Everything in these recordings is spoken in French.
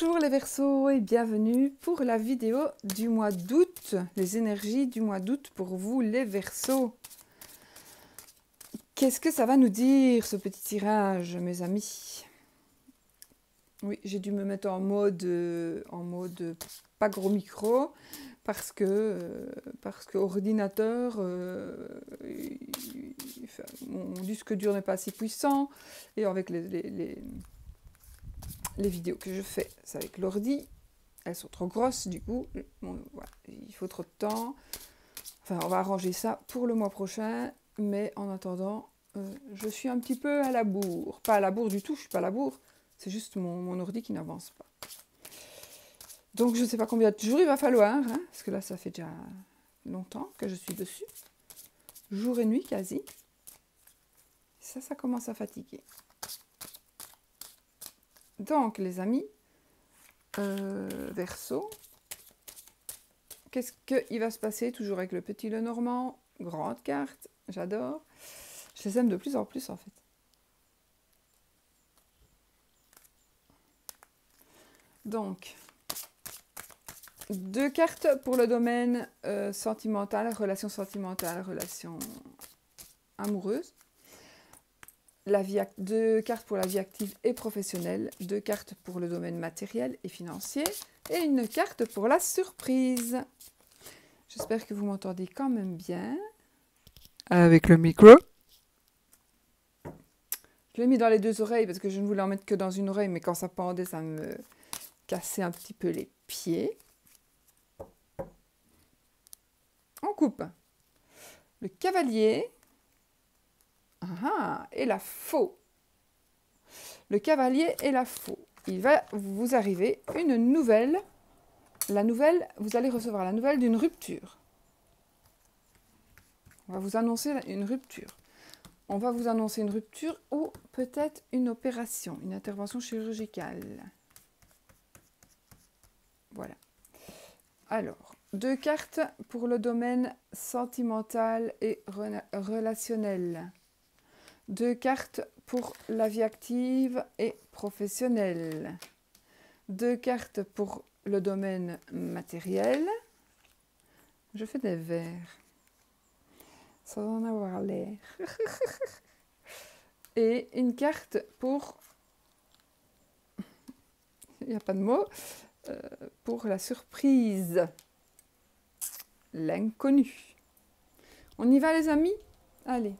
Bonjour les Verseaux et bienvenue pour la vidéo du mois d'août, les énergies du mois d'août pour vous les Verseaux. Qu'est-ce que ça va nous dire ce petit tirage mes amis? Oui, j'ai dû me mettre en mode pas gros micro parce que ordinateur, mon disque dur n'est pas assez puissant et avec les vidéos que je fais, c'est avec l'ordi, elles sont trop grosses, du coup, voilà, il faut trop de temps. Enfin, on va arranger ça pour le mois prochain, mais en attendant, je suis un petit peu à la bourre. Pas à la bourre du tout, je suis pas à la bourre, c'est juste mon ordi qui n'avance pas. Donc, je ne sais pas combien de jours il va falloir, hein, parce que là, ça fait déjà longtemps que je suis dessus. Jour et nuit, quasi. Ça commence à fatiguer. Donc, les amis, Verseau, qu'est-ce qu'il va se passer toujours avec le petit Lenormand? Grande carte, j'adore. Je les aime de plus en plus, en fait. Donc, 2 cartes pour le domaine sentimental, relation amoureuse. 2 cartes pour la vie active et professionnelle, 2 cartes pour le domaine matériel et financier et une carte pour la surprise. J'espère que vous m'entendez quand même bien. Avec le micro. Je l'ai mis dans les 2 oreilles parce que je ne voulais en mettre que dans une oreille, mais quand ça pendait, ça me cassait un petit peu les pieds. On coupe. Le cavalier. Et la faux. Le cavalier et la faux. Il va vous arriver une nouvelle. Vous allez recevoir la nouvelle d'une rupture. On va vous annoncer une rupture. On va vous annoncer une rupture ou peut-être une opération, une intervention chirurgicale. Voilà. Alors, 2 cartes pour le domaine sentimental et relationnel. 2 cartes pour la vie active et professionnelle. 2 cartes pour le domaine matériel. Je fais des vers. Sans en avoir l'air. Et une carte pour... Il n'y a pas de mot. Pour la surprise. L'inconnu. On y va les amis? Allez.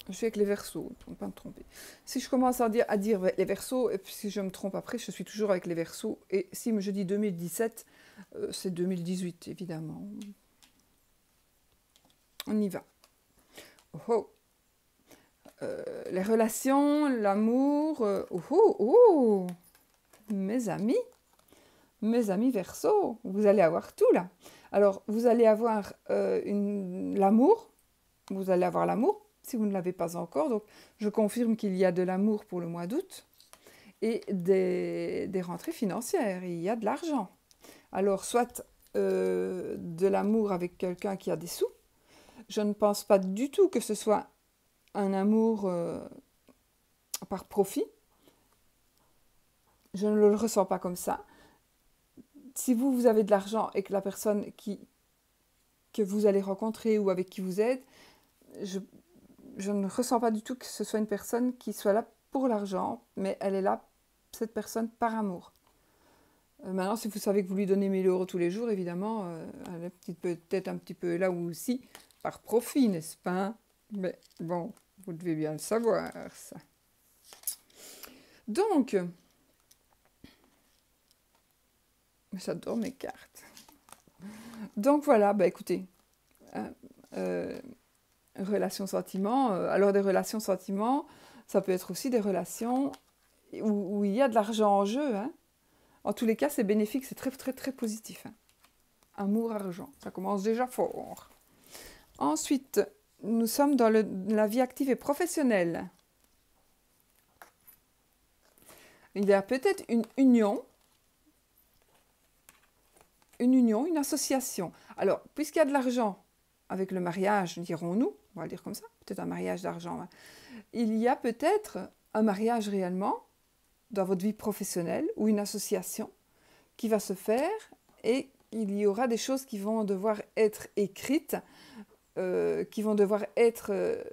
Je suis avec les Verseaux, pour ne pas me tromper. Si je commence à dire les Verseaux, et puis si je me trompe après, je suis toujours avec les Verseaux. Et si je dis 2017, c'est 2018, évidemment. On y va. Les relations, l'amour. Mes amis Verseaux, vous allez avoir tout là. Alors, vous allez avoir l'amour. Vous allez avoir l'amour. Si vous ne l'avez pas encore. Donc, je confirme qu'il y a de l'amour pour le mois d'août et des rentrées financières. Il y a de l'argent. Alors, soit de l'amour avec quelqu'un qui a des sous. Je ne pense pas du tout que ce soit un amour par profit. Je ne le ressens pas comme ça. Si vous avez de l'argent et que la personne que vous allez rencontrer ou avec qui vous êtes, je ne ressens pas du tout que ce soit une personne qui soit là pour l'argent, mais elle est là, cette personne, par amour. Maintenant, si vous savez que vous lui donnez 1000 € tous les jours, évidemment, elle est peut-être un petit peu là aussi, par profit, n'est-ce pas? Mais bon, vous devez bien le savoir, ça. Donc, j'adore mes cartes. Donc voilà, écoutez, relations sentiments. Alors des relations sentiments, ça peut être aussi des relations où il y a de l'argent en jeu. Hein. En tous les cas, c'est bénéfique, c'est très très très positif. Hein. Amour, argent, ça commence déjà fort. Ensuite, nous sommes dans la vie active et professionnelle. Il y a peut-être une union, une association. Alors, puisqu'il y a de l'argent avec le mariage, dirons-nous, on va le dire comme ça, peut-être un mariage d'argent, hein, il y a peut-être un mariage réellement, dans votre vie professionnelle ou une association qui va se faire et il y aura des choses qui vont devoir être écrites, qui vont devoir être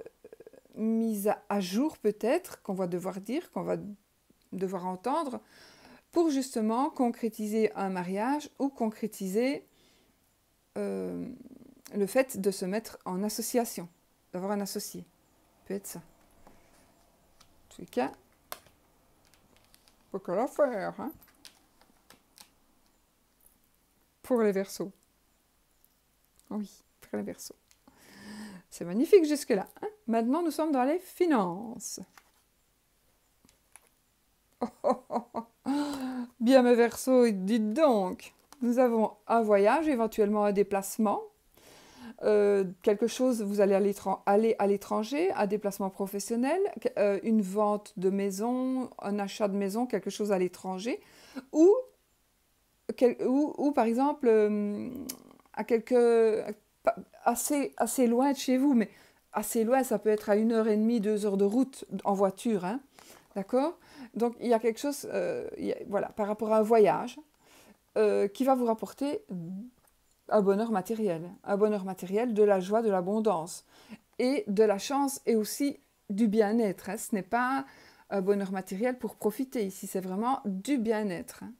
mises à jour peut-être, qu'on va devoir dire, qu'on va devoir entendre, pour justement concrétiser un mariage ou concrétiser le fait de se mettre en association, d'avoir un associé. Ça peut être ça. En tout cas, faut que la faire, hein, pour les Verseaux. Oui, pour les Verseaux. C'est magnifique jusque-là. Hein. Maintenant, nous sommes dans les finances. Oh, oh, oh, oh. Bien mes Verseaux, dites donc. Nous avons un voyage, éventuellement un déplacement. Quelque chose, vous allez aller à l'étranger, un déplacement professionnel, une vente de maison, un achat de maison, quelque chose à l'étranger, ou par exemple assez loin de chez vous, mais assez loin, ça peut être à 1h30, 2 heures de route en voiture, hein, d'accord? Donc il y a quelque chose, voilà, par rapport à un voyage, qui va vous rapporter un bonheur matériel, de la joie, de l'abondance, et de la chance, et aussi du bien-être. Hein. Ce n'est pas un bonheur matériel pour profiter, ici c'est vraiment du bien-être. Hein.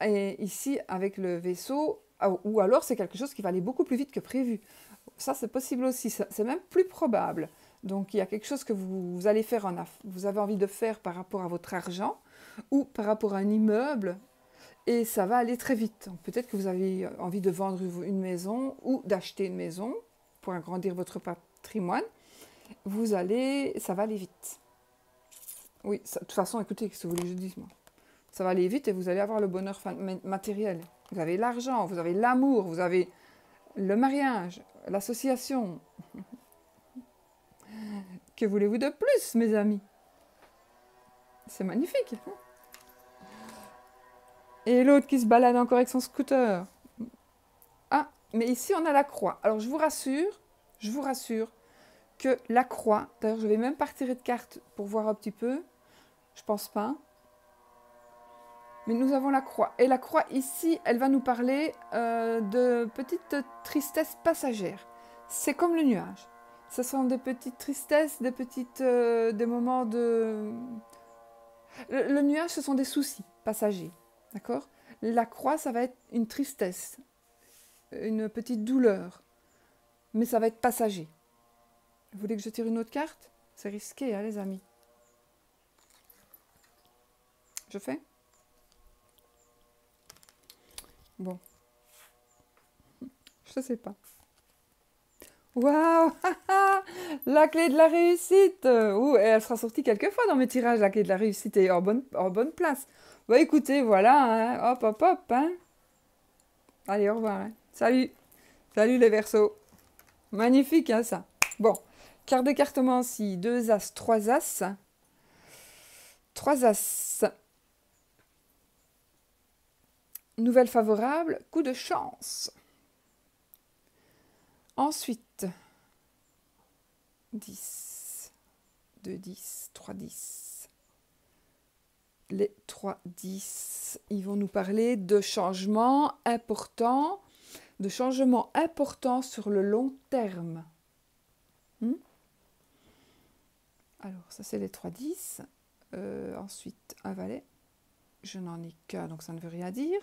Et ici, avec le vaisseau, ou alors c'est quelque chose qui va aller beaucoup plus vite que prévu. Ça, c'est possible aussi, c'est même plus probable. Donc, il y a quelque chose que vous allez faire, vous avez envie de faire par rapport à votre argent, ou par rapport à un immeuble, et ça va aller très vite. Peut-être que vous avez envie de vendre une maison, ou d'acheter une maison, pour agrandir votre patrimoine. Ça va aller vite. Oui, de toute façon, écoutez, ce que vous voulez que je dise, moi. Ça va aller vite et vous allez avoir le bonheur matériel. Vous avez l'argent, vous avez l'amour, vous avez le mariage, l'association. Que voulez-vous de plus, mes amis? C'est magnifique. Et l'autre qui se balade encore avec son scooter. Ah, mais ici on a la croix. Alors je vous rassure que la croix, d'ailleurs je vais même pas retirer de carte pour voir un petit peu, je pense pas. Mais nous avons la croix. Et la croix, ici, elle va nous parler de petites tristesses passagères. C'est comme le nuage. Ce sont des petites tristesses, des moments de... Le nuage, ce sont des soucis passagers. D'accord? La croix, ça va être une tristesse, une petite douleur. Mais ça va être passager. Vous voulez que je tire une autre carte? C'est risqué, hein, les amis. Je fais? Bon. Je sais pas. Waouh! La clé de la réussite! Ouh, et elle sera sortie quelques fois dans mes tirages, la clé de la réussite est en bonne place. Bah écoutez, voilà, hein. Hop, hop, hop, hein. Allez, au revoir. Hein. Salut! Salut les Verseaux! Magnifique, hein, ça. Bon, carte d'écartement ici, 2 As, 3 As. 3 As. Nouvelle favorable, coup de chance. Ensuite, 10, 2 10, 3 10. Les 3 10, ils vont nous parler de changements importants, sur le long terme. Alors, ça c'est les 3 10. Ensuite, un valet. Je n'en ai qu'un, donc ça ne veut rien dire.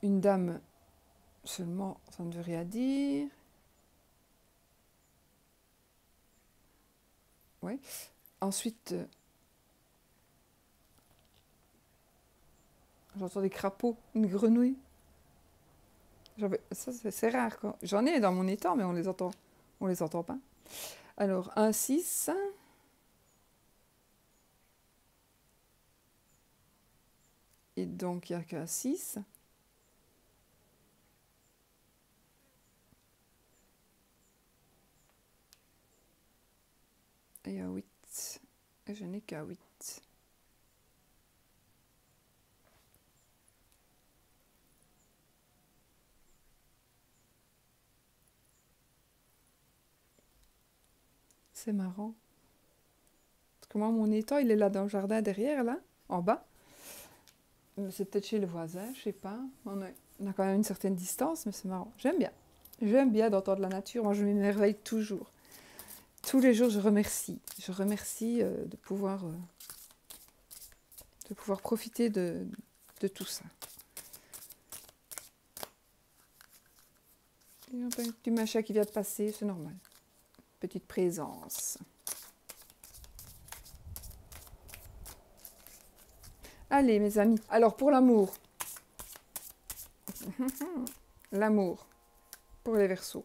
Une dame seulement, ça ne veut rien dire. Ouais. Ensuite, j'entends des crapauds, une grenouille. Ça, c'est rare, quoi. J'en ai dans mon étang, mais on les entend pas. Alors, un 6. Et donc, il n'y a qu'un 6. Et un 8. Et je n'ai qu'un 8. C'est marrant. Parce que moi, mon étang, il est là dans le jardin derrière, là, en bas. C'est peut-être chez le voisin, je sais pas. On a quand même une certaine distance, mais c'est marrant. J'aime bien. J'aime bien d'entendre la nature. Moi, je m'émerveille toujours. Tous les jours, je remercie. Je remercie de pouvoir profiter de tout ça. Et un petit machin qui vient de passer, c'est normal. Petite présence. Allez, mes amis. Alors, pour l'amour. L'amour. Pour les Verseaux.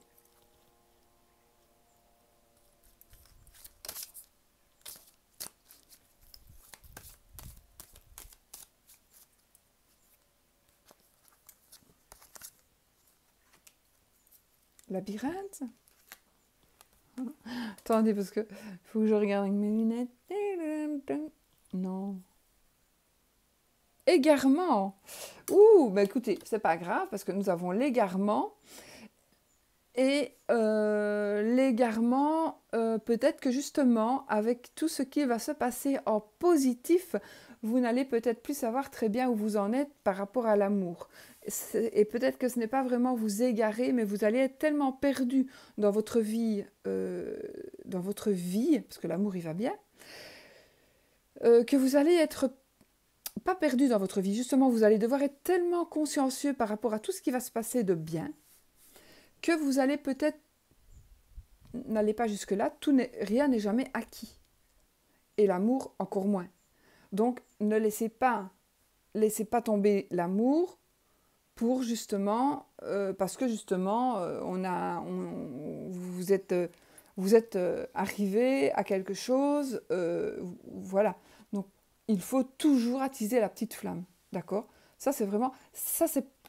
Labyrinthe. Attendez, parce que faut que je regarde avec mes lunettes. Non. Égarement. Ouh, bah écoutez, c'est pas grave, parce que nous avons l'égarement. Et l'égarement, peut-être que justement, avec tout ce qui va se passer en positif, vous n'allez peut-être plus savoir très bien où vous en êtes par rapport à l'amour. Et peut-être que ce n'est pas vraiment vous égarer, mais vous allez être tellement perdu dans votre vie, parce que l'amour, il va bien, que vous allez être pas perdu dans votre vie. Justement, vous allez devoir être tellement consciencieux par rapport à tout ce qui va se passer de bien, que vous allez peut-être, n'allez pas jusque-là, rien n'est jamais acquis. Et l'amour, encore moins. Donc, ne laissez pas tomber l'amour pour justement, parce que justement, vous êtes arrivé à quelque chose, voilà. Donc, il faut toujours attiser la petite flamme, d'accord ?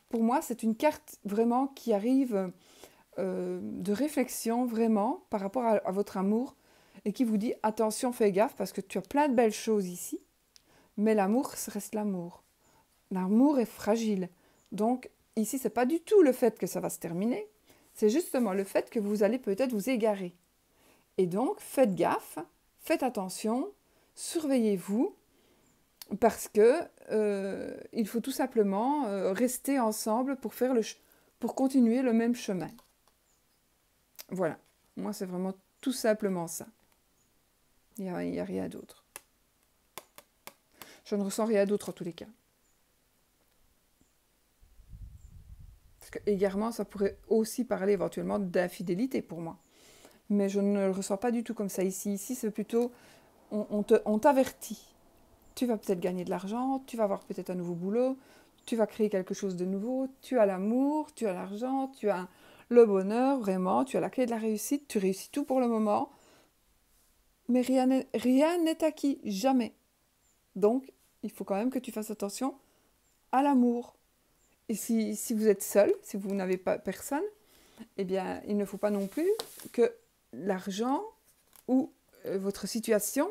Pour moi, c'est une carte vraiment qui arrive de réflexion vraiment par rapport à votre amour et qui vous dit attention, fais gaffe parce que tu as plein de belles choses ici, mais l'amour reste l'amour. L'amour est fragile. Donc ici, c'est pas du tout le fait que ça va se terminer, c'est justement le fait que vous allez peut-être vous égarer. Et donc, faites gaffe, faites attention, surveillez-vous, parce que il faut tout simplement rester ensemble pour continuer le même chemin. Voilà, moi c'est vraiment tout simplement ça. Il n'y a rien d'autre. Je ne ressens rien d'autre en tous les cas. Parce que égarement, ça pourrait aussi parler éventuellement d'infidélité pour moi. Mais je ne le ressens pas du tout comme ça ici. Ici, c'est plutôt, on t'avertit. Tu vas peut-être gagner de l'argent, tu vas avoir peut-être un nouveau boulot, tu vas créer quelque chose de nouveau, tu as l'amour, tu as l'argent, tu as le bonheur, vraiment, tu as la clé de la réussite, tu réussis tout pour le moment, mais rien n'est acquis, jamais. Donc, il faut quand même que tu fasses attention à l'amour. Et si vous êtes seul, si vous n'avez pas personne, eh bien, il ne faut pas non plus que l'argent ou votre situation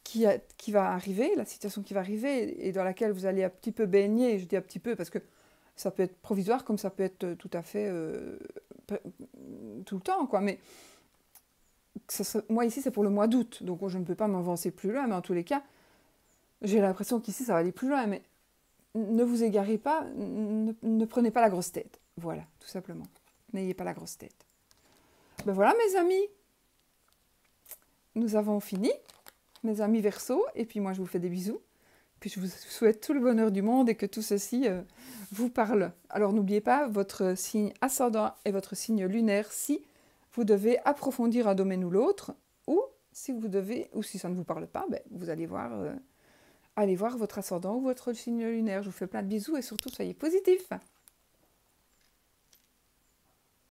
qui va arriver, la situation qui va arriver et dans laquelle vous allez un petit peu baigner, je dis un petit peu parce que ça peut être provisoire comme ça peut être tout à fait tout le temps, quoi. Mais moi ici c'est pour le mois d'août, donc je ne peux pas m'avancer plus loin, mais en tous les cas, j'ai l'impression qu'ici ça va aller plus loin, mais ne vous égarez pas, ne prenez pas la grosse tête. Voilà, tout simplement. N'ayez pas la grosse tête. Ben voilà mes amis, nous avons fini, mes amis Verseaux, et puis moi je vous fais des bisous. Puis je vous souhaite tout le bonheur du monde et que tout ceci vous parle. Alors n'oubliez pas votre signe ascendant et votre signe lunaire si vous devez approfondir un domaine ou l'autre, ou si ça ne vous parle pas, ben, vous allez voir votre ascendant ou votre signe lunaire. Je vous fais plein de bisous et surtout soyez positifs.